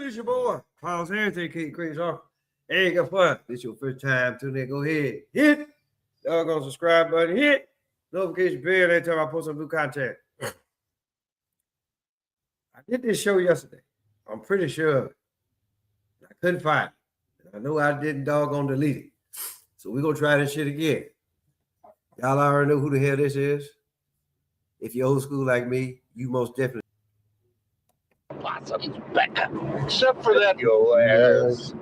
It's your boy, Pause Everything, King Crazy off. Hey, guess what? This your first time tuning in. Go ahead, hit doggone subscribe button, hit notification bell every time I post some new content. I did this show yesterday. I'm pretty sure I couldn't find it. I know I didn't doggone delete it. So we're gonna try this shit again. Y'all already know who the hell this is. If you're old school like me, you most definitely. Possum's back. Except for that, your ass.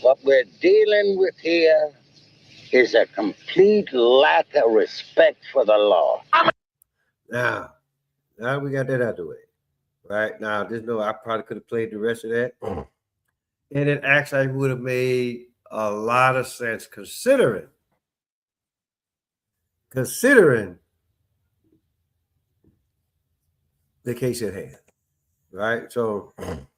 What we're dealing with here is a complete lack of respect for the law. Now we got that out the way. Right now, just know I probably could have played the rest of that. And it actually would have made a lot of sense considering the case at hand. Right? So I'm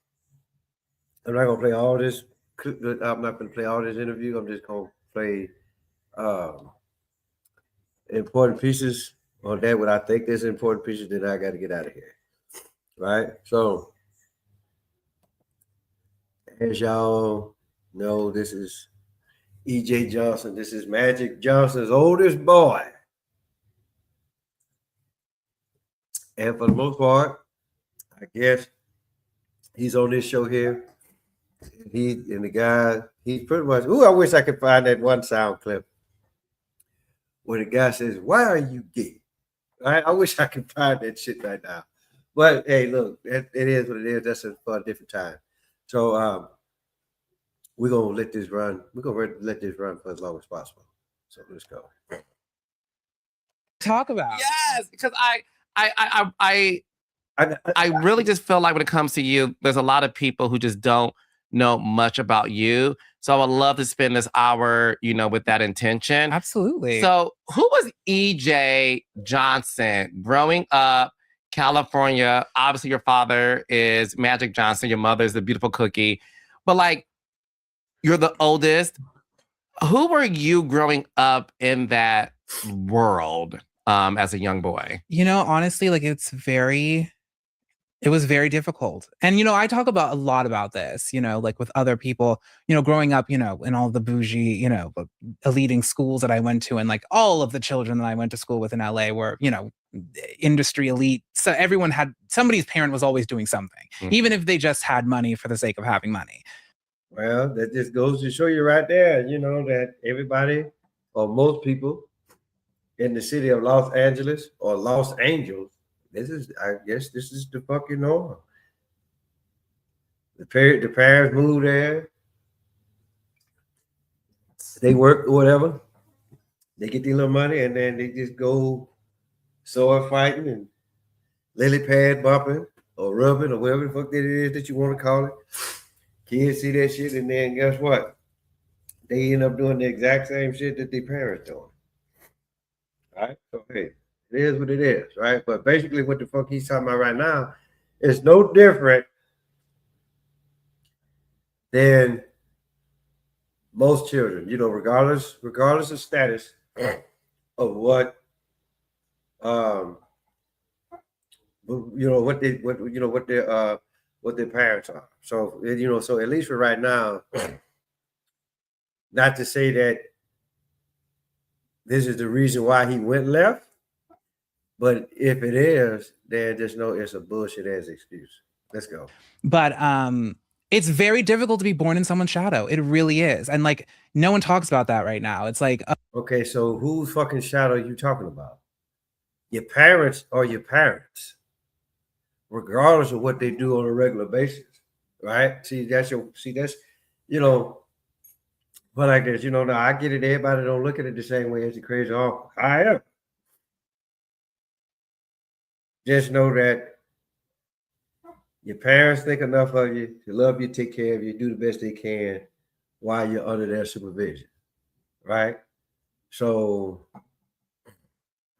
not gonna play all this. I'm not gonna play all this interview. I'm just gonna play important pieces on that. What I think there's important pieces that I got to get out of here. Right? So as y'all know, this is E.J. Johnson. This is Magic Johnson's oldest boy. And for the most part, I guess he's on this show here. He's pretty much, I wish I could find that one sound clip where the guy says, "Why are you gay?" Right? I wish I could find that shit right now. But hey, look, it is what it is. That's for a different time. So we're gonna let this run. We're gonna let this run for as long as possible. So let's go. Talk about. Yes, because I really just feel like when it comes to you, there's a lot of people who just don't know much about you. So I would love to spend this hour, with that intention. Absolutely. So who was E.J. Johnson growing up, California? Obviously, your father is Magic Johnson. Your mother is the beautiful Cookie. But you're the oldest. Who were you growing up in that world as a young boy? Honestly, it was very difficult. And, I talk about a lot about this, with other people, growing up, in all the bougie, elite schools that I went to, and all of the children that I went to school with in LA were, industry elite. So somebody's parent was always doing something, even if they just had money for the sake of having money. Well, that just goes to show you right there, that everybody or most people in the city of Los Angeles or Los Angeles, I guess this is the fucking norm. The parents move there. They work or whatever. They get their little money and then they just go sword fighting and lily pad bumping or rubbing or whatever the fuck that it is that you want to call it. Kids see that shit and then guess what? They end up doing the exact same shit that their parents doing. Right? So hey, it is what it is, right? But basically what the fuck he's talking about right now is no different than most children, regardless of status of what what their parents are. So so at least for right now, not to say that this is the reason why he went left, but if it is, then just know it's a bullshit ass excuse. Let's go. But it's very difficult to be born in someone's shadow. It really is. And no one talks about that right now. It's okay, so whose fucking shadow are you talking about? Your parents are your parents, regardless of what they do on a regular basis, right? But like this, now I get it. Everybody don't look at it the same way as the crazy uncle. I am. Just know that your parents think enough of you to love you, take care of you, do the best they can while you're under their supervision, right? So,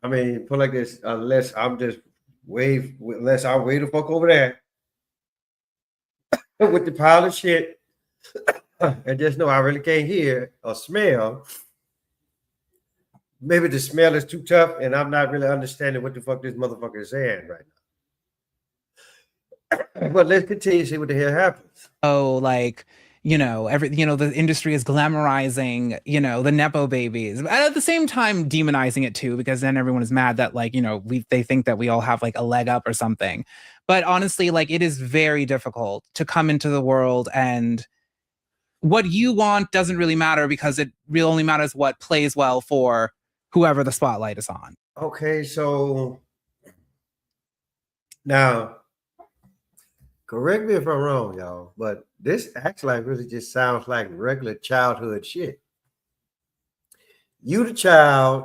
I mean, put like this, unless I'm way the fuck over there with the pile of shit, and just know I really can't hear or smell. Maybe the smell is too tough, and I'm not really understanding what the fuck this motherfucker is saying right But let's continue to see what the hell happens. Oh, like, the industry is glamorizing, the Nepo babies. And at the same time, demonizing it too, because then everyone is mad that, like, they think that we all have like a leg up or something. But honestly, like, it is very difficult to come into the world, and what you want doesn't really matter, because it really only matters what plays well for whoever the spotlight is on. Okay, so now, correct me if I'm wrong, y'all, but this actually really just sounds like regular childhood shit. You the child,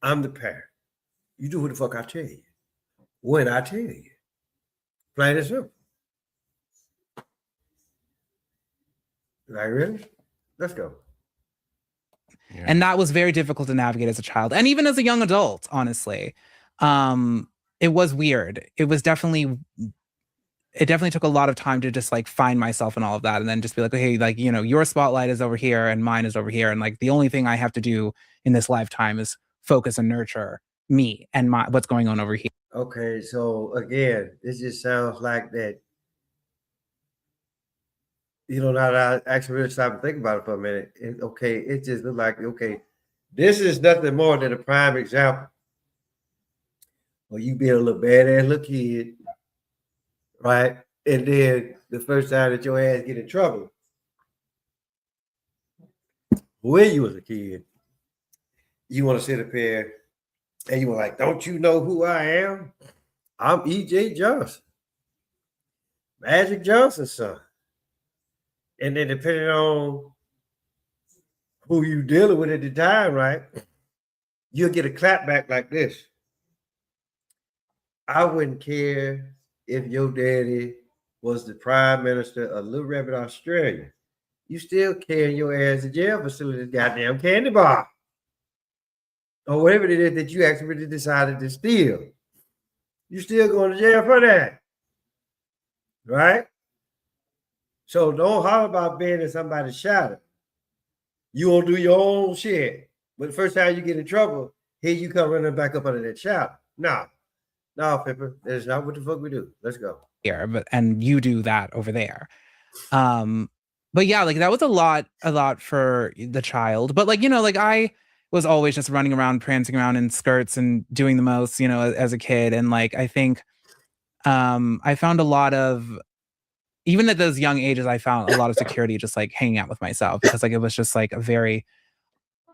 I'm the parent. You do what the fuck I tell you, when I tell you. Plain and simple. Like, really? Let's go. Yeah. And that was very difficult to navigate as a child, and even as a young adult, honestly. It was weird. It definitely took a lot of time to just like find myself and all of that, and then just be like, hey, like, your spotlight is over here and mine is over here, and like the only thing I have to do in this lifetime is focus and nurture me and what's going on over here. Okay, so again, this just sounds like that. Now that I actually really stop and think about it for a minute, it just looked like, this is nothing more than a prime example. Well, you being a little badass little kid, right? And then the first time that your ass get in trouble, when you was a kid, you want to sit up here and you were like, don't you know who I am? I'm E.J. Johnson, Magic Johnson's son. And then depending on who you dealing with at the time, right, you'll get a clap back like this. I wouldn't care if your daddy was the prime minister of Little Rabbit, Australia. You still carrying your ass to jail for stealing this goddamn candy bar. Or whatever it is that you actually decided to steal. You still going to jail for that. Right? So don't holler about being in somebody's shadow. You will do your own shit. But the first time you get in trouble, here you come running back up under that shadow. No, Pippa, that's not what the fuck we do. Let's go. Here, and you do that over there. But yeah, like that was a lot for the child. But like, I was always just running around, prancing around in skirts and doing the most, as a kid. And like, I think I found a lot of, even at those young ages, I found a lot of security just like hanging out with myself, because like it was just like a very.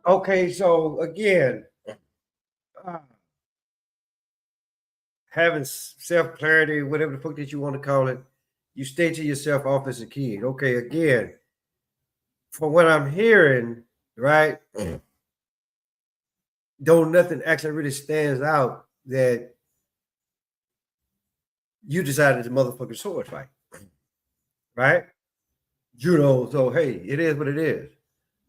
Okay, so again, having self-clarity, whatever the fuck that you want to call it, you stay to yourself off as a kid. Okay, again, from what I'm hearing, right, though nothing actually really stands out, that you decided to motherfucking sword fight. Right? Judo. So hey, it is what it is.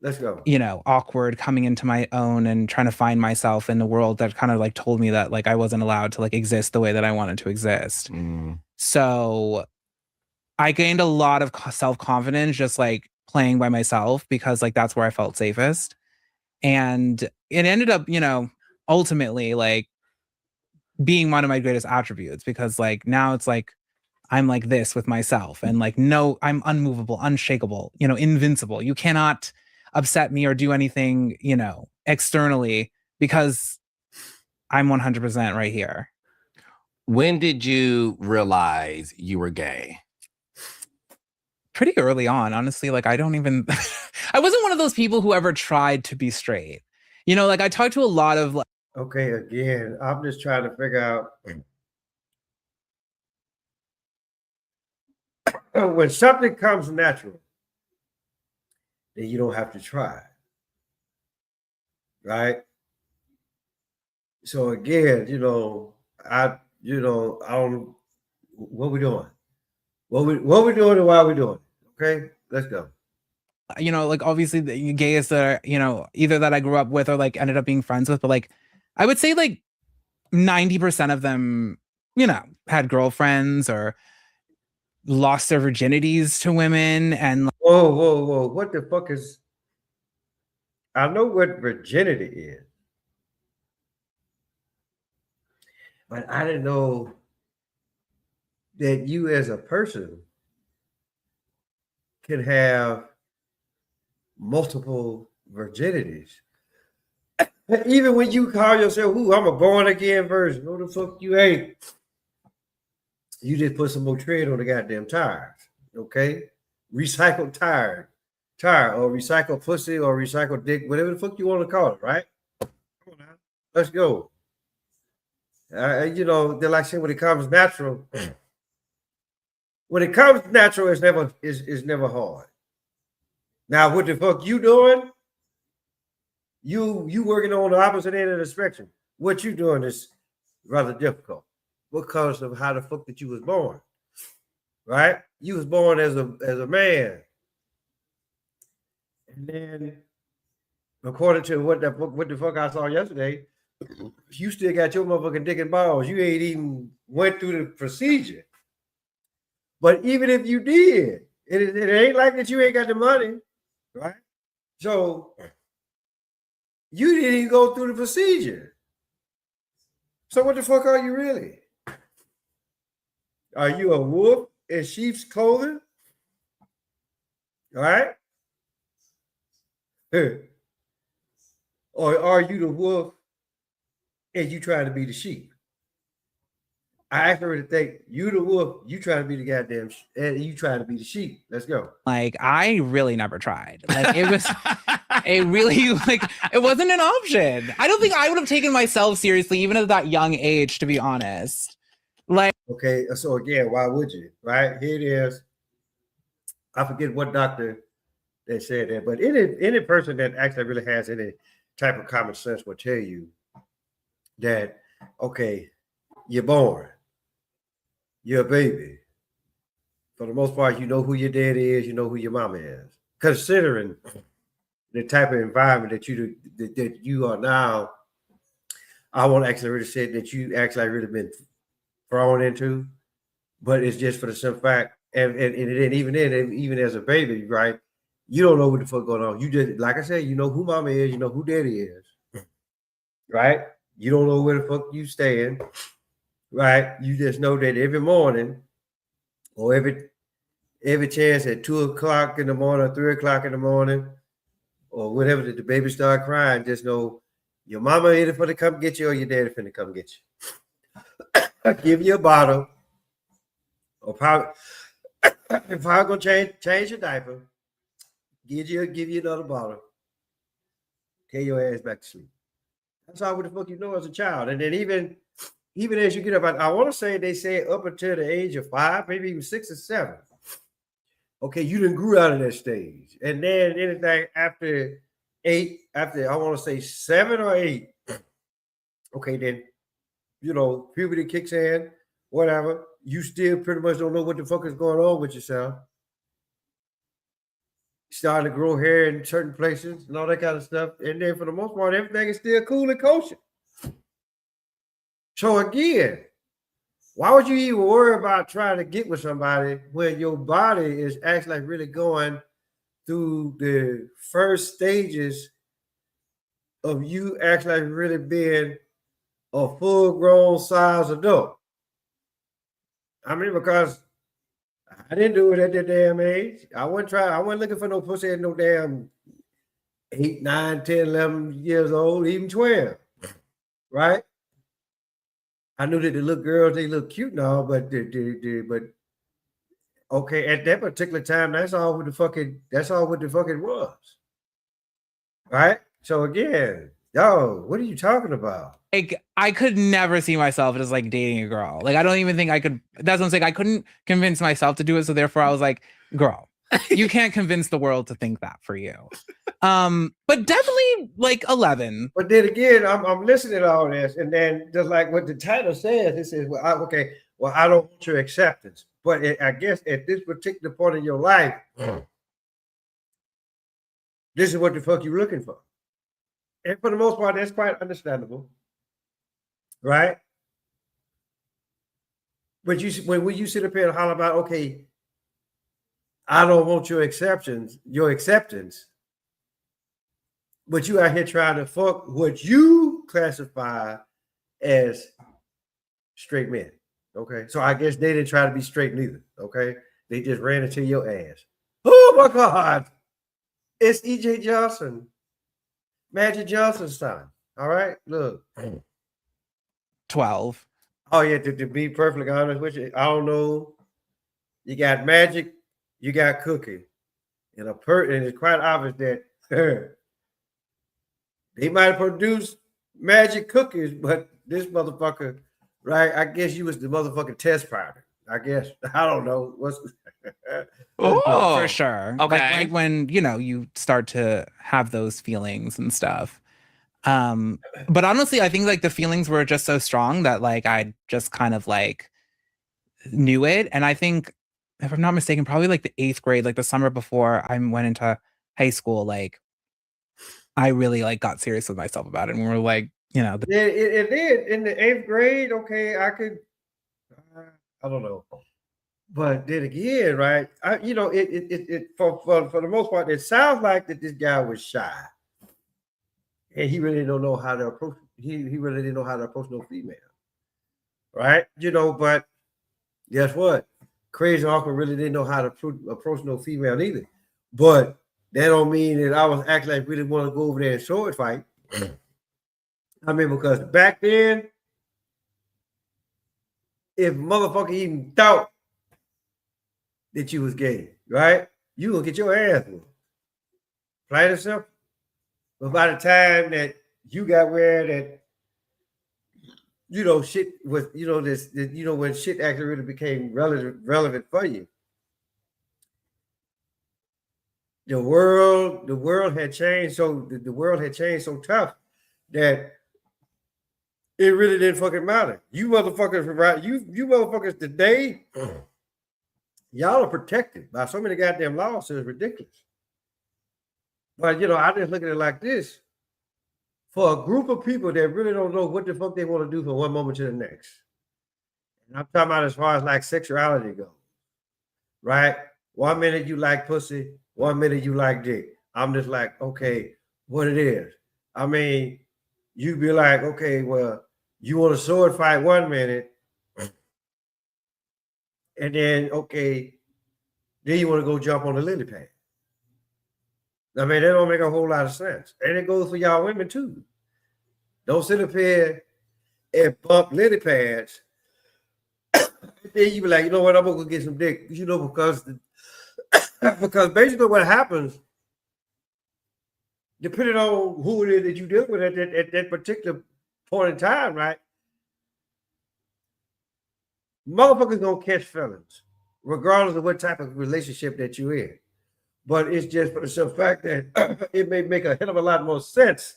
Let's go. Awkward coming into my own and trying to find myself in the world that kind of like told me that like I wasn't allowed to like exist the way that I wanted to exist. So I gained a lot of self-confidence just like playing by myself, because like that's where I felt safest. And it ended up, ultimately like being one of my greatest attributes, because like now it's like I'm like this with myself, and like, no, I'm unmovable, unshakable, invincible. You cannot upset me or do anything, externally, because I'm 100% right here. When did you realize you were gay? Pretty early on, honestly. Like, I don't even, I wasn't one of those people who ever tried to be straight. Like I talked to a lot of like. Okay, again, I'm just trying to figure out when something comes natural, then you don't have to try. Right? So again, I don't, what we doing? What we doing and why we doing it? Okay, let's go. Like obviously the gays that are, either that I grew up with or like ended up being friends with, but like I would say like 90% of them, had girlfriends or lost their virginities to women. And like, whoa, what the fuck is, I know what virginity is, but I didn't know that you as a person can have multiple virginities. Even when you call yourself, "Ooh, I'm a born again version," no, the fuck you ain't. You just put some more tread on the goddamn tires, okay? Recycled tire, or recycled pussy, or recycled dick, whatever the fuck you want to call it, right? Come on now, let's go. You know, they're like saying when it comes natural. When it comes natural, it's never hard. Now, what the fuck you doing? You working on the opposite end of the spectrum. What you doing is rather difficult because of how the fuck that you was born, right? You was born as a man, and then according to what the fuck I saw yesterday, you still got your motherfucking dick and balls. You ain't even went through the procedure. But even if you did, it ain't like that you ain't got the money, right? So you didn't even go through the procedure. So what the fuck are you really? Are you a wolf in sheep's clothing? All right? Or are you the wolf and you trying to be the sheep? I actually think you the wolf, you trying to be the goddamn, and you trying to be the sheep. Let's go. Like, I really never tried. Like, it was, it really, like, it wasn't an option. I don't think I would have taken myself seriously, even at that young age, to be honest. Like, okay, so again, why would you? Right? Here it is. I forget what doctor they said that, but any person that actually really has any type of common sense will tell you that, okay, you're born. You're a baby. For the most part, you know who your daddy is, you know who your mama is. Considering the type of environment that you are now, I won't actually really say that you actually really been thrown into, but it's just for the simple fact, and then even as a baby, right? You don't know what the fuck going on. You just, like I said, you know who mama is, you know who daddy is, right? You don't know where the fuck you stand. Right, you just know that every morning, or every chance at 2:00 in the morning, or 3:00 in the morning, or whatever the baby start crying, just know your mama either finna come get you or your daddy finna come get you. Give you a bottle, or probably if I'm gonna change your diaper, give you another bottle, carry your ass back to sleep. That's all what the fuck you know as a child, and then even as you get up, I want to say they say up until the age of 5, maybe even 6 or 7. Okay, you didn't grew out of that stage. And then anything after 8, after I want to say 7 or 8, okay, then, you know, puberty kicks in, whatever. You still pretty much don't know what the fuck is going on with yourself. Starting to grow hair in certain places and all that kind of stuff. And then for the most part, everything is still cool and kosher. So again, why would you even worry about trying to get with somebody when your body is actually really going through the first stages of you actually really being a full-grown size adult? I mean, because I didn't do it at that damn age. I wasn't looking for no pussy at no damn 8, 9, 10, 11 years old, even 12, right? I knew that the little girls, they look cute and all, but okay, at that particular time, that's all what the fuck it was. Right? So again, yo, what are you talking about? like, I could never see myself as like dating a girl. Like, I don't even think I could. That's what I'm saying. I couldn't convince myself to do it. So therefore, I was like, girl, you can't convince the world to think that for you. But definitely like 11. But then again, I'm listening to all this, and then just like what the title says, it says, well, I don't want your acceptance. But I guess at this particular point in your life, this is what the fuck you're looking for. And for the most part, that's quite understandable. Right? But when you sit up here and holler about, okay, I don't want your acceptance, but you out here trying to fuck what you classify as straight men. Okay, so I guess they didn't try to be straight neither. Okay, they just ran into your ass. Oh my God, it's EJ Johnson, Magic Johnson's son. All right, look. 12. Oh yeah, to be perfectly honest with you, I don't know. You got Magic, you got Cookie, and and it's quite obvious that they might have produced Magic cookies, but this motherfucker, right? I guess you was the motherfucking test powder. I guess I don't know what's. Oh, For sure. Okay. Like when, you start to have those feelings and stuff. But honestly, I think like the feelings were just so strong that like I just kind of like knew it. And I think, if I'm not mistaken, probably like the 8th grade, like the summer before I went into high school, like I really like got serious with myself about it. And we were like, It did in the 8th grade. Okay, I could. I don't know, but then again, right? For the most part, it sounds like that this guy was shy, and he really don't know how to approach. He really didn't know how to approach no female, right? But guess what? Crazy Uncle really didn't know how to approach no female either. But that don't mean that I was acting like really want to go over there and sword fight. I mean, because back then, if motherfucker even thought that you was gay, right? You gonna get your ass whooped. Plain and simple. But by the time that you got where that, shit was, when shit actually really became relevant for you. The world had changed so the world had changed so tough that it really didn't fucking matter. You motherfuckers, right? You motherfuckers today, y'all are protected by so many goddamn laws. It's ridiculous. But I just look at it like this: for a group of people that really don't know what the fuck they want to do from one moment to the next, and I'm talking about as far as like sexuality goes, right? 1 minute you like pussy, 1 minute you like dick. I'm just like, okay, what it is. I mean, you be like, okay, well, you want a sword fight 1 minute, and then then you want to go jump on the lily pad. I mean, that don't make a whole lot of sense. And it goes for y'all women too. Don't sit up here and bump lily pads. Then you be like, you know what, I'm gonna go get some dick. Because basically what happens, depending on who it is that you deal with at that particular point in time, right? Motherfuckers gonna catch feelings, regardless of what type of relationship that you're in. But it's just for the simple fact that it may make a hell of a lot more sense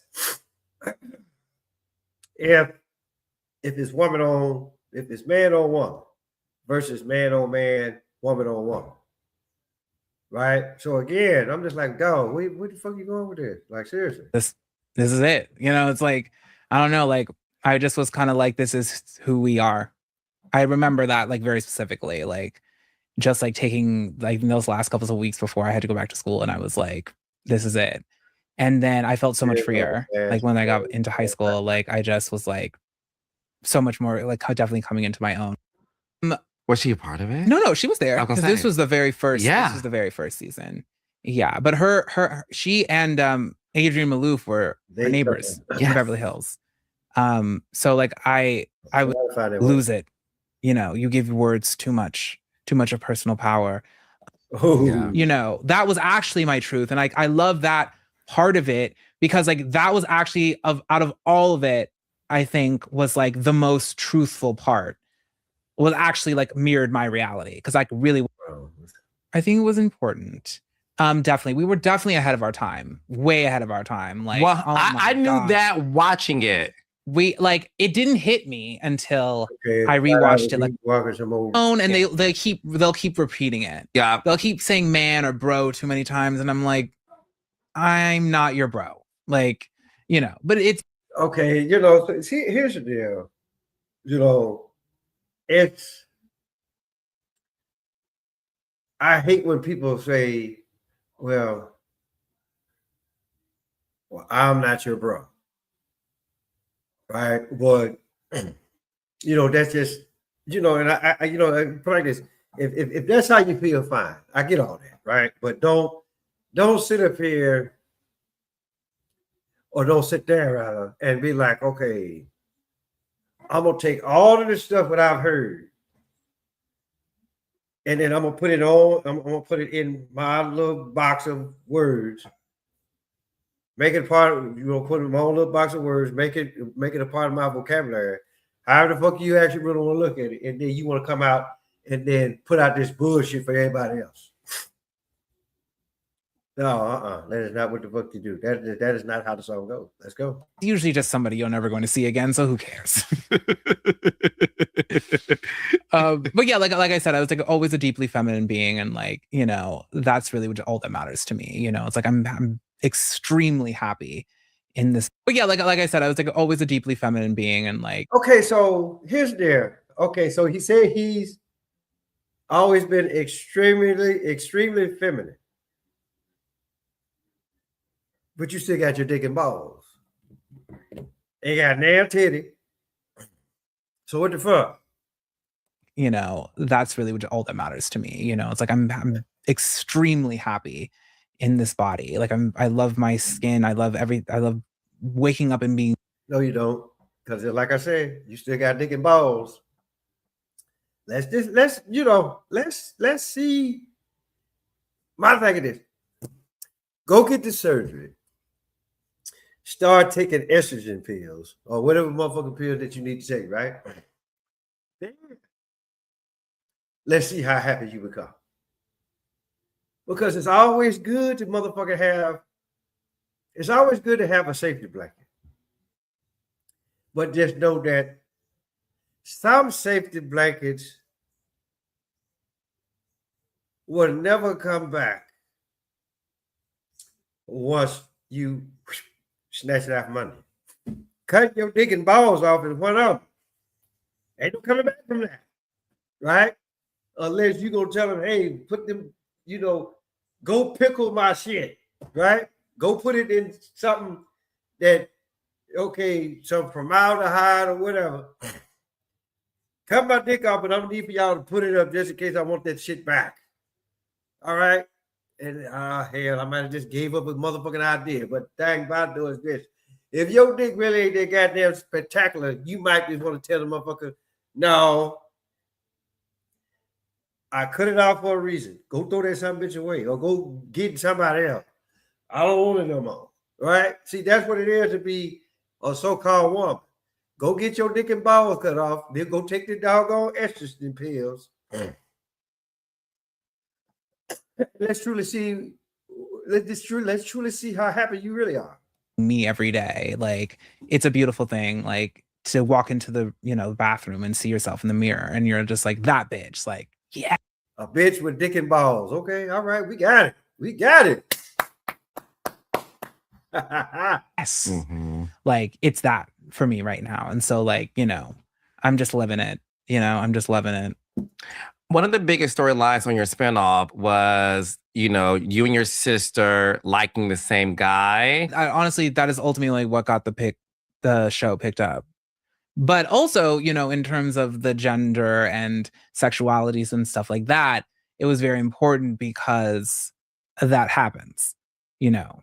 if it's if it's man on woman versus man on man, woman on woman. Right? So again, I'm just like, dog, where the fuck you going with this? Like, seriously. this is it. It's like, I don't know, like I just was kind of like, this is who we are. I remember that like very specifically, like just like taking like those last couple of weeks before I had to go back to school, and I was like, this is it. And then I felt so much freer. Like when I got into high school, like I just was like so much more like definitely coming into my own. Was she a part of it? No, she was there because this was the very first. Yeah. This was the very first season. Yeah, but she and Adrienne Maloof were neighbors in Beverly Hills. So like I would lose it. You give words too much of personal power. Oh, That was actually my truth, and I love that part of it because like that was actually out of all of it, I think was like the most truthful part. Was actually like mirrored my reality because I really, I think it was important. Definitely, we were definitely ahead of our time, way ahead of our time. Like, well, I knew that watching it. We like it didn't hit me until I rewatched it like and they'll keep repeating it. Yeah, they'll keep saying man or bro too many times, and I'm like, I'm not your bro, like but it's okay. So here's the deal. I hate when people say, well, I'm not your bro. Right. But, that's just you know, and I you know, I put like this. If that's how you feel, fine. I get all that, right? But don't sit up here or don't sit there rather and be like, okay, I'm gonna take all of this stuff that I've heard, and then I'm gonna put it on. I'm gonna put it in my little box of words. Make it part of you know, put it in my own little box of words. Make it a part of my vocabulary. However the fuck you actually really want to look at it, and then you want to come out and then put out this bullshit for everybody else. No, that is not what the fuck you do. That is not how the song goes. Let's go. Usually just somebody you're never going to see again, so who cares? But yeah, like I said, I was like always a deeply feminine being, and like, you know, that's really what all that matters to me. You know, it's like I'm extremely happy in this. But yeah, like I said, I was like always a deeply feminine being, and like, Okay, so here's there. Okay, so he said he's always been extremely feminine. But you still got your dick and balls. Ain't got nail titty. So what the fuck? you know, that's really what all that matters to me. You know, it's like I'm extremely happy in this body. Like I love my skin. I love waking up and being. No, you don't. Because like I said, you still got dick and balls. Let's see. My thing is this. Go get the surgery. Start taking estrogen pills or whatever motherfucking pill that you need to take, right? Then let's see how happy you become. Because it's always good to motherfucking have, it's always good to have a safety blanket. But just know that some safety blankets will never come back once you snatch it out from under. Cut your dick and balls off is one of them. Ain't no coming back from that, right? Unless you gonna tell them, hey, put them, you know, go pickle my shit, right? Go put it in something that, okay, some formaldehyde or whatever. Cut my dick off, but I don't need for y'all to put it up just in case I want that shit back. All right? And hell, I might have just gave up a motherfucking idea. But thing about it is this. If your dick really ain't that goddamn spectacular, you might just want to tell the motherfucker, no, I cut it off for a reason. Go throw that son bitch away or go get somebody else. I don't want it no more. Right? See, that's what it is to be a so-called woman. Go get your dick and balls cut off. Then go take the doggone estrogen pills. Let's truly see how happy you really are. Me every day. Like it's a beautiful thing. Like to walk into the, you know, bathroom and see yourself in the mirror and you're just like that bitch. Like, yeah. A bitch with dick and balls. Okay, all right, we got it. We got it. Yes. Like it's that for me right now. And so like, you know, I'm just living it. You know, I'm just loving it. One of the biggest storylines on your spinoff was, you know, you and your sister liking the same guy. Honestly, that is ultimately what got the show picked up. But also, you know, in terms of the gender and sexualities and stuff like that, it was very important because that happens. You know,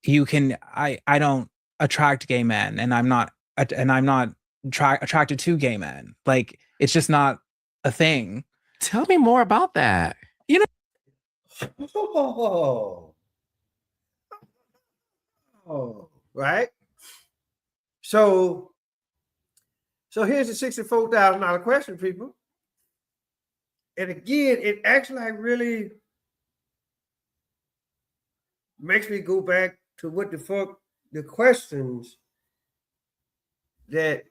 I don't attract gay men, and I'm not attracted to gay men. Like it's just not a thing. Tell me more about that. You know, right. So here's the $64,000 question, people. And again, it actually really makes me go back to what the fuck the questions that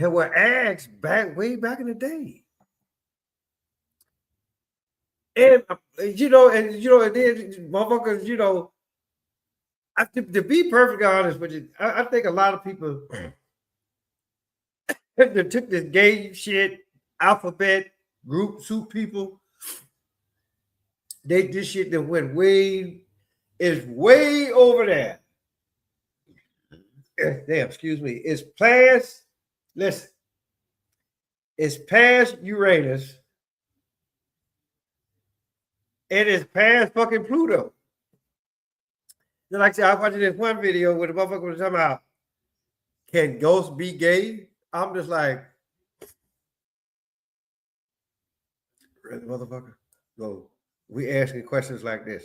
were asked way back in the day. And and then motherfuckers, you know, to be perfectly honest with you, I think a lot of people that took this gay shit, alphabet group soup people, this shit that went way over there. Damn, excuse me. It's Listen, it's past Uranus. It is past fucking Pluto. Just like I said, I was watching this one video where the motherfucker was talking about, can ghosts be gay? I'm just like, really, motherfucker? No, we asking questions like this,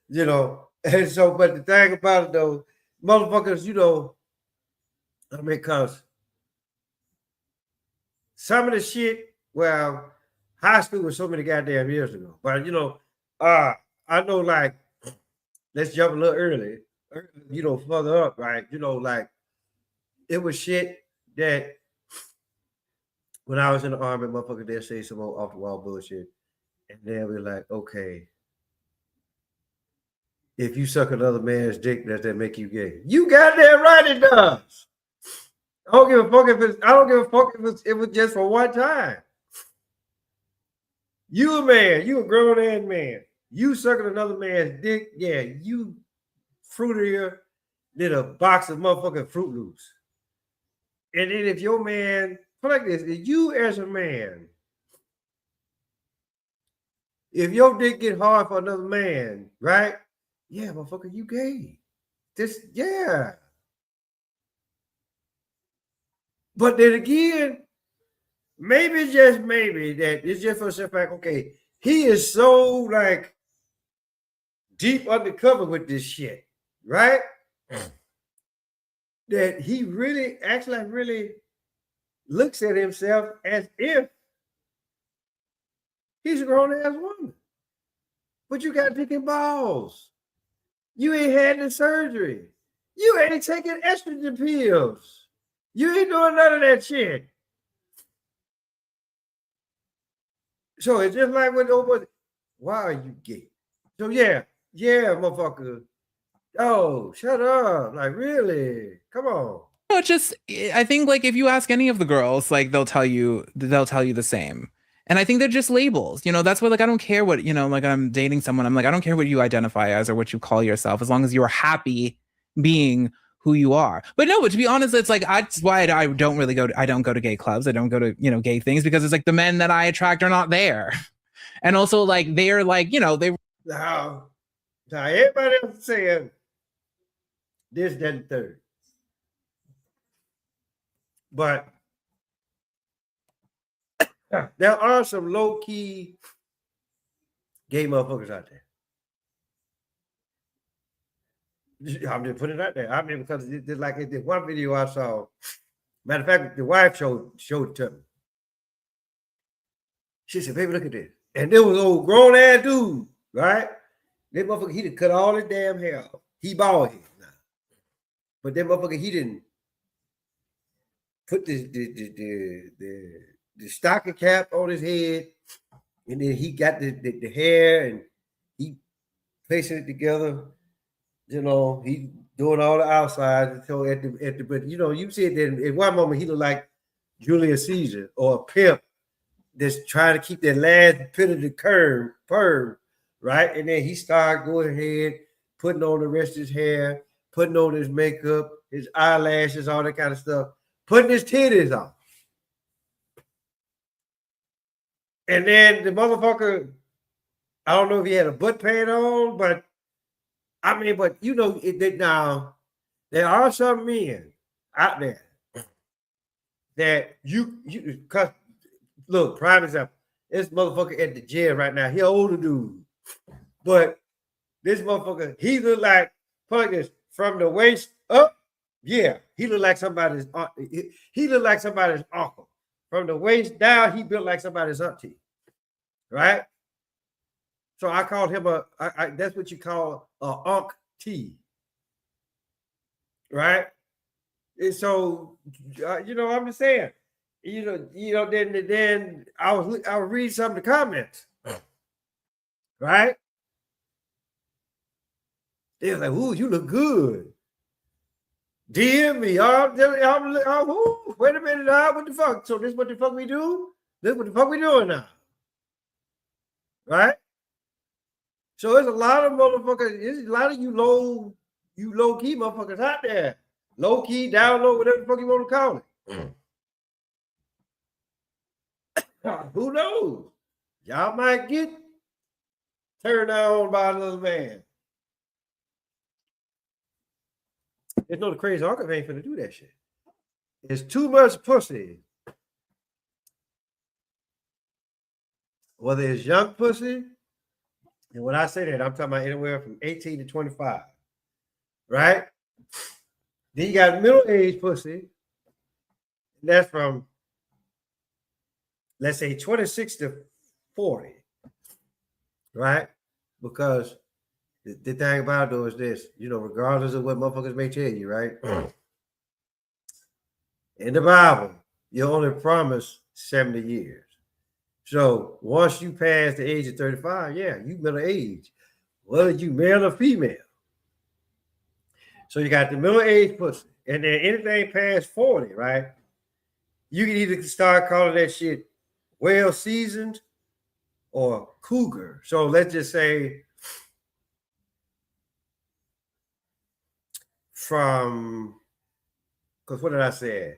you know. And so, but the thing about it though, motherfuckers, you know, I mean, because some of the shit, well, high school was so many goddamn years ago, but you know, I know, like, let's jump a little early, you know, further up, right? You know, like, it was shit that when I was in the army, motherfucker, they'd say some old off the wall bullshit. And they'll be like, okay, if you suck another man's dick, does that make you gay? You goddamn right it does. I don't give a fuck if it was just for one time. You a man, you a grown ass man. You sucking another man's dick, yeah, you fruitier than a box of motherfucking Fruit Loops. And then if your man, put like this, if you as a man, if your dick get hard for another man, right? Yeah, motherfucker, you gay. Yeah. But then again, maybe, just maybe, that it's just for the fact, okay, he is so like deep undercover with this shit, right? That he really really looks at himself as if he's a grown ass woman. But you got dick and balls. You ain't had the surgery. You ain't taking estrogen pills. You ain't doing none of that shit. So it's just like when nobody, why are you gay? So yeah, motherfucker. Oh, shut up. Like, really? Come on. No, it's just, I think, like, if you ask any of the girls, like, they'll tell you the same. And I think they're just labels, you know. That's why, like, I don't care what, you know, like, I'm dating someone, I'm like, I don't care what you identify as or what you call yourself, as long as you're happy being who you are. But no, but to be honest, it's like, that's why I don't go to gay clubs. I don't go to, you know, gay things, because it's like the men that I attract are not there. And also, like, they're like, you know, they Now everybody else is saying this, that, and third. But there are some low-key gay motherfuckers out there. I'm just putting it out there. I mean, because it's like in the one video I saw, matter of fact, the wife showed it to me. She said, baby, look at this. And there was an old grown-ass dude, right? That motherfucker, he done cut all his damn hair off. He bald head now. But that motherfucker, he didn't put the stocking cap on his head, and then he got the hair, and he placing it together. You know, he doing all the outside. So but you know, you see it then at one moment he looked like Julius Caesar or a pimp that's trying to keep that last bit of the perm, right? And then he started going ahead, putting on the rest of his hair, putting on his makeup, his eyelashes, all that kind of stuff, putting his titties on. And then the motherfucker, I don't know if he had a butt pad on, but I mean, but you know, now there are some men out there that you cause look, prime example, this motherfucker at the gym right now, he an older dude, but this motherfucker, he look like this from the waist up. Yeah, he look like somebody's uncle. From the waist down, he built like somebody's auntie, right? So I called him that's what you call a Unc T, right? And so, you know, I'm just saying, you know, then I was reading some of the comments, right? They was like, "Ooh, you look good." DM me, wait a minute, what the fuck? So this what the fuck we do? This what the fuck we doing now, right? So there's a lot of motherfuckers. There's a lot of you low key motherfuckers out there. Low key, down low, whatever the fuck you want to call it. Who knows? Y'all might get turned on by another man. There's no the crazy uncle ain't finna do that shit. It's too much pussy. Whether it's young pussy, and when I say that, I'm talking about anywhere from 18 to 25. Right? Then you got middle-aged pussy. And that's from, let's say, 26 to 40. Right? Because the thing about it though is this, regardless of what motherfuckers may tell you, right? In the Bible, you're only promised 70 years. So once you pass the age of 35, yeah, you middle age, whether you male or female. So you got the middle age pussy, and then anything past 40, right? You can either start calling that shit well seasoned or cougar. So let's just say from, because what did I say?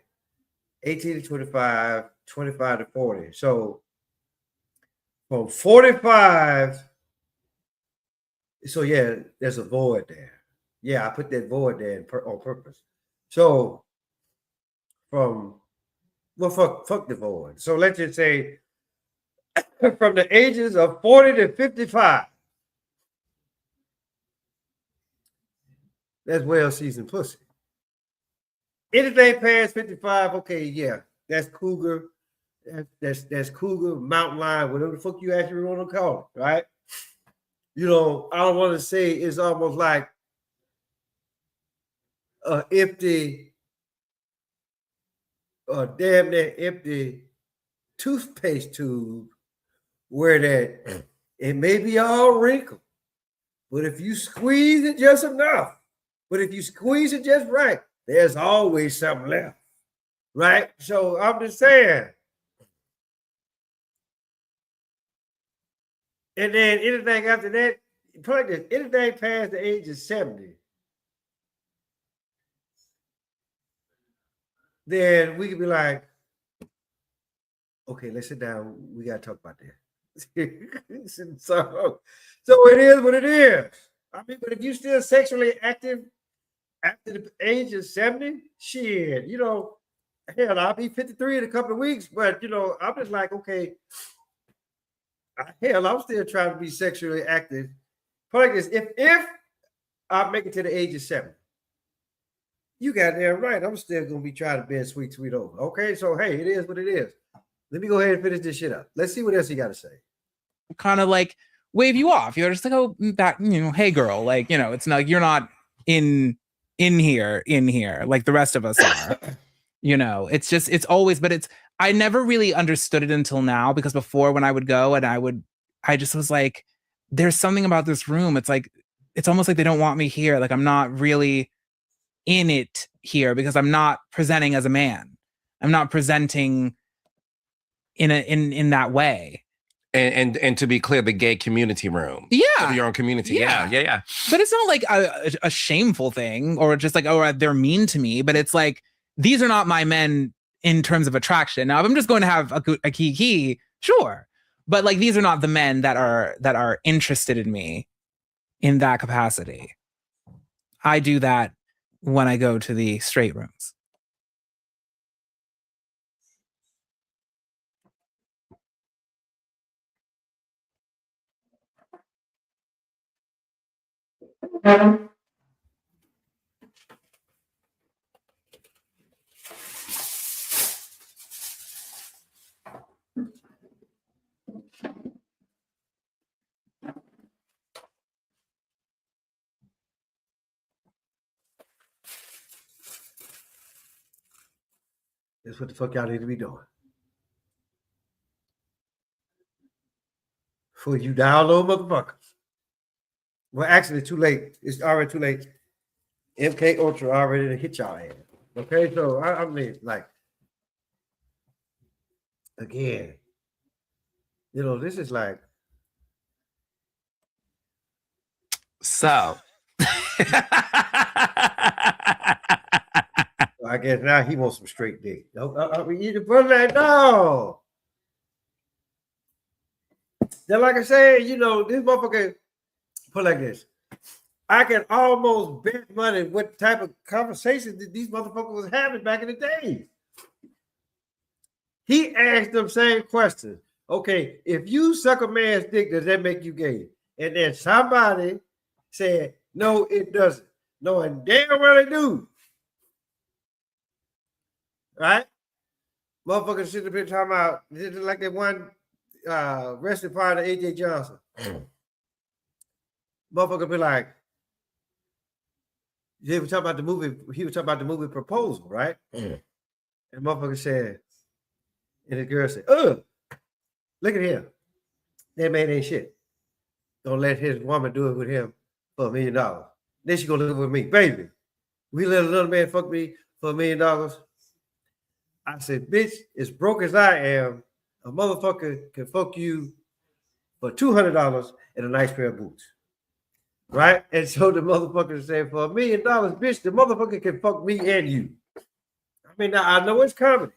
18 to 25, 25 to 40. So from 45, so yeah, there's a void there. Yeah, I put that void there on purpose. So fuck the void. So let's just say from the ages of 40 to 55, that's well-seasoned pussy. Anything past 55, okay, yeah, that's cougar. That's cougar, mountain lion, whatever the fuck you actually want to call it, right? I don't want to say it's almost like empty, damn near empty toothpaste tube where that it may be all wrinkled, but if you squeeze it just enough, but if you squeeze it just right, there's always something left, right? So I'm just saying. And then anything after that, probably anything past the age of 70, then we could be like, okay, let's sit down. We got to talk about that. so it is what it is. I mean, but if you're still sexually active after the age of 70, shit, hell, I'll be 53 in a couple of weeks, but, I'm just like, okay, hell, I'm still trying to be sexually active. Probably this, if I make it to the age of 70, you got there right. I'm still gonna be trying to bend sweet over. Okay, so hey, it is what it is. Let me go ahead and finish this shit up. Let's see what else you got to say. Kind of like wave you off. You're just like, oh, that, hey girl, like, it's not, you're not in here like the rest of us are. It's just, it's always, but I never really understood it until now, because before when I would go and I just was like, there's something about this room. It's like, it's almost like they don't want me here. Like I'm not really in it here because I'm not presenting as a man. I'm not presenting in that way. And to be clear, the gay community room. Yeah. Your own community. Yeah. But it's not like a shameful thing or just like, oh, they're mean to me. But it's like, these are not my men in terms of attraction. Now, if I'm just going to have a kiki, sure. But like, these are not the men that are interested in me in that capacity. I do that when I go to the straight rooms. That's what the fuck y'all need to be doing. For you download motherfuckers. Well, actually, too late. It's already too late. MK Ultra already hit y'all ass. Okay, so I mean, like, again, this is like. So. I guess now he wants some straight dick. I mean, you the brother like, no. Just like I said, you know, this motherfucker put like this. I can almost bet money what type of conversations that these motherfuckers was having back in the day. He asked them same question. Okay, if you suck a man's dick, does that make you gay? And then somebody said, no, it doesn't. Knowing damn well they do. Right? Motherfuckers sitting up here talking about this is like that one wrestling partner, AJ Johnson. Motherfucker be like, he was talking about the movie Proposal, right? And motherfucker said, and the girl said, look at him. That man ain't shit. Don't let his woman do it with him for $1 million. Then she gonna live with me. Baby, we let another man fuck me for $1 million. I said, bitch, as broke as I am, a motherfucker can fuck you for $200 and a nice pair of boots. Right? And so the motherfucker said, for $1 million, bitch, the motherfucker can fuck me and you. I mean, now I know it's comedy.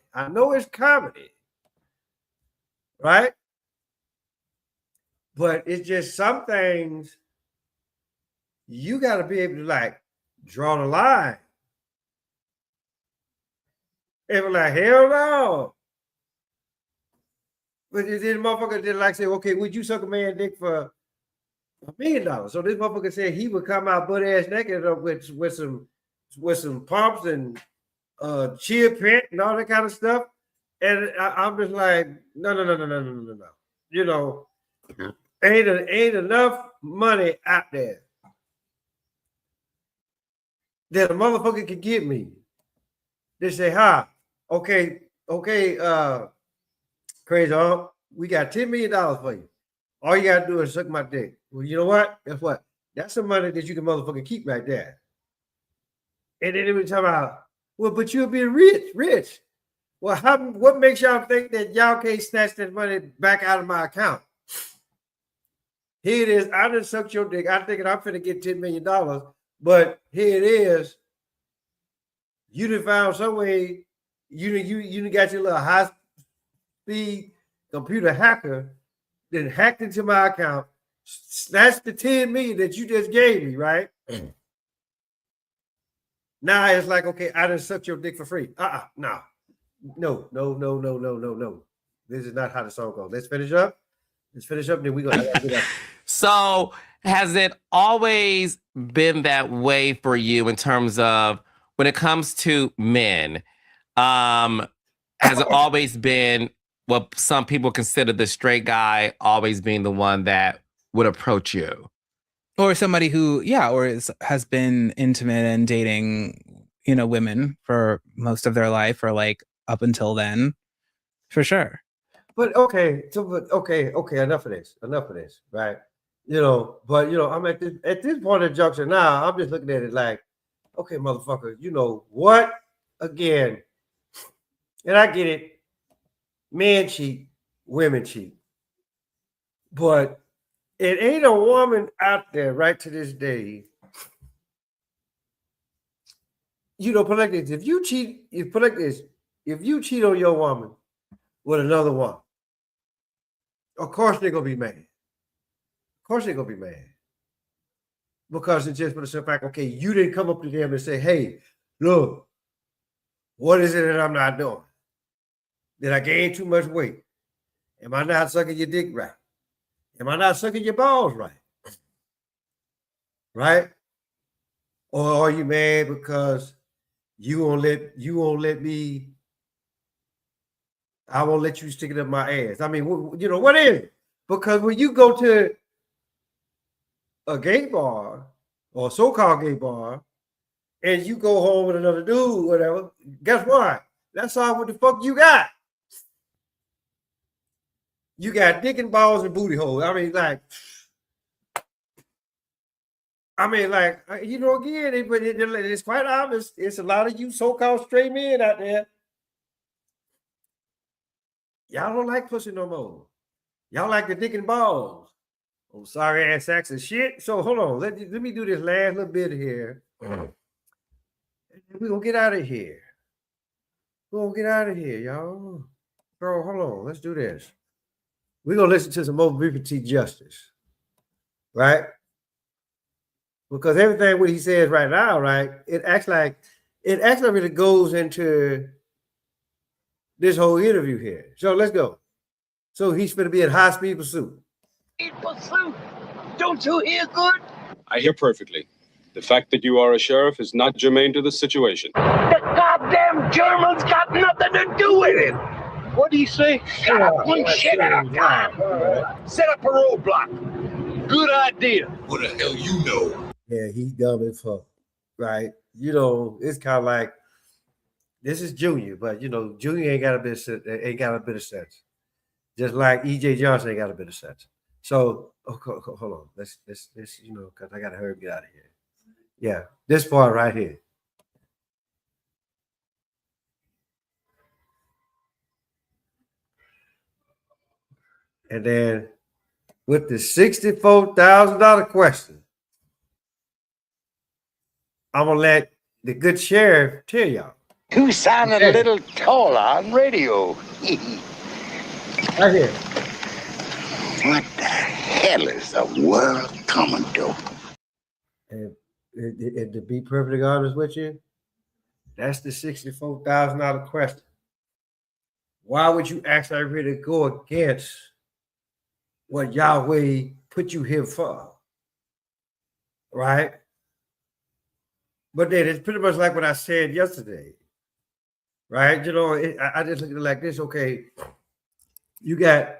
Right? But it's just some things you got to be able to like draw the line. They were like, hell no. But then the motherfucker did like say, okay, would you suck a man dick for $1 million? So this motherfucker said he would come out butt ass naked with some pumps and cheer print and all that kind of stuff. And I'm just like, no. You know, ain't enough money out there that a motherfucker could give me. They say, okay, crazy, we got $10 million for you. All you gotta do is suck my dick. Well, you know what? Guess what? That's some money that you can motherfucking keep right there. And then they were talking about, well, but you'll be rich. Well, what makes y'all think that y'all can't snatch that money back out of my account? Here it is. I just sucked your dick. I'm thinking I'm finna get $10 million, but here it is. You done found some way. You done got your little high speed computer hacker, then hacked into my account, snatched the $10 million that you just gave me, right? Now it's like, okay, I done sucked your dick for free. No. This is not how the song goes. Let's finish up. Then we go. So has it always been that way for you in terms of when it comes to men? Has it always been what some people consider the straight guy always being the one that would approach you? Or somebody who, has been intimate and dating, women for most of their life or like up until then, for sure. But okay, enough of this, right? I'm at this point of the junction now. I'm just looking at it like, okay, motherfucker, you know what? Again, and I get it, men cheat, women cheat, but it ain't a woman out there right to this day. Put like this: if you cheat on your woman with another woman, of course they're gonna be mad. Because it's just for the simple fact, okay, you didn't come up to them and say, hey, look, what is it that I'm not doing? Did I gain too much weight? Am I not sucking your dick right? Am I not sucking your balls right? Right? Or are you mad because I won't let you stick it up my ass? I mean, what is it? Because when you go to a gay bar or a so-called gay bar and you go home with another dude, whatever, guess what? That's all what the fuck you got. You got dick and balls and booty holes. Again, it's quite obvious. It's a lot of you so-called straight men out there. Y'all don't like pussy no more. Y'all like the dick and balls. Oh, sorry ass sacks and shit. So hold on. Let me do this last little bit here. We're gonna get out of here. Y'all. Bro, hold on. Let's do this. we're gonna listen to some more Booker T. Justice, right? Because everything what he says right now, right, it actually really goes into this whole interview here. So let's go. So he's going to be in high speed pursuit. Pursuit. Don't you hear good? I hear perfectly. The fact that you are a sheriff is not germane to the situation. The goddamn Germans got nothing to do with it. What do you say? Shut up, one shit at a time. Set up a roadblock. Good idea. What the hell you know? Yeah, he's dumb as fuck, right? You know, it's kind of like this is Junior, but you know, Junior ain't got a bit of sense. Just like E.J. Johnson ain't got a bit of sense. So, hold on. Let's you know, because I gotta hurry and get out of here. Yeah, this part right here. And then with the $64,000 question, I'm gonna let the good sheriff tell y'all. You sounded a little taller on radio. Right here. What the hell is the world coming to? And to be perfectly honest with you, that's the $64,000 question. Why would you actually really go against what Yahweh put you here for? Right? But then it's pretty much like what I said yesterday. Right? You know, I just look at it like this. Okay, you got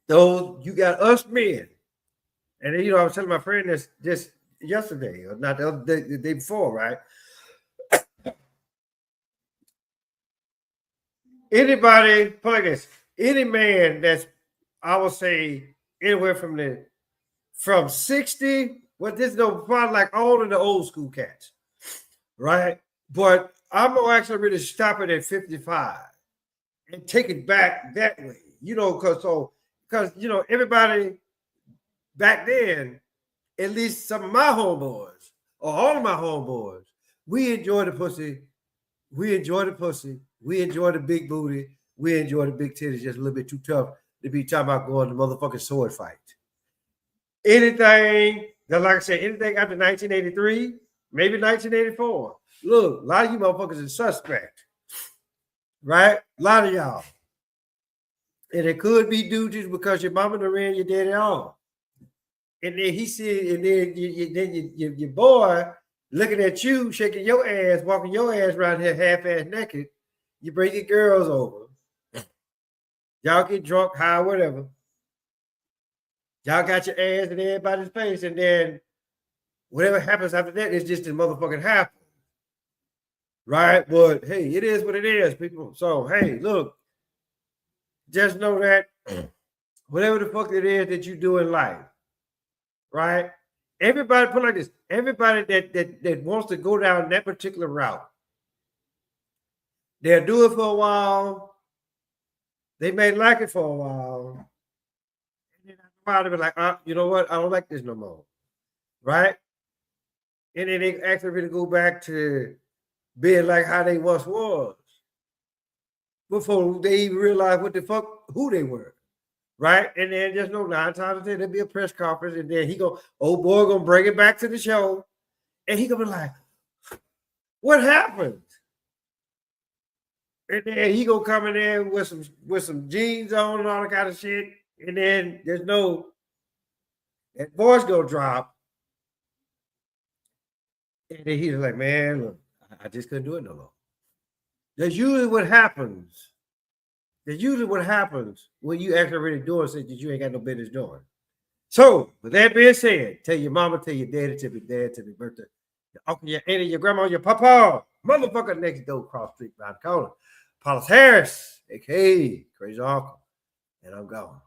us men. And then, you know, I was telling my friend this just yesterday, or not the other day, the day before, right? Anybody, put like this, any man that's, I would say, anywhere from 60, well, this is probably like all of the old school cats, right? But I'm gonna actually really stop it at 55 and take it back that way, you know, because you know, everybody back then, at least some of my homeboys or all of my homeboys, we enjoy the pussy. We enjoy the pussy. We enjoy the big booty. We enjoy the big titties. Just a little bit too tough to be talking about going to motherfucking sword fight. Anything that, like I said, anything after 1983, maybe 1984. Look, a lot of you motherfuckers is suspect, right? A lot of y'all. And it could be due to because your mama done ran your daddy on. And then he said, and then your boy looking at you, shaking your ass, walking your ass around here half-ass naked. You bring your girls over. Y'all get drunk, high, whatever. Y'all got your ass in everybody's face, and then whatever happens after that is just a motherfucking happen. Right? But hey, it is what it is, people. So hey, look, just know that whatever the fuck it is that you do in life, right? Everybody put it like this: everybody that wants to go down that particular route, they'll do it for a while. They may like it for a while. And then after a while, they'll be like, you know what? I don't like this no more. Right? And then they actually really go back to being like how they once was. Before they even realized what the fuck, who they were. Right? And then just know 9 times out of 10, there'll be a press conference, and then old boy gonna bring it back to the show, and he gonna be like, what happened? And then he gonna come in there with some jeans on and all that kind of shit, and then that voice gonna drop, and then he's like, man, look, I just couldn't do it no more. That's usually what happens. That's usually what happens when you actually really doing something that you ain't got no business doing. So, with that being said, tell your mama, tell your daddy, tell your dad, tell your birthday, your uncle, your auntie, your grandma, your papa, motherfucker next door, cross street, round the corner. Paulus Harris, aka Crazy Uncle, and I'm gone.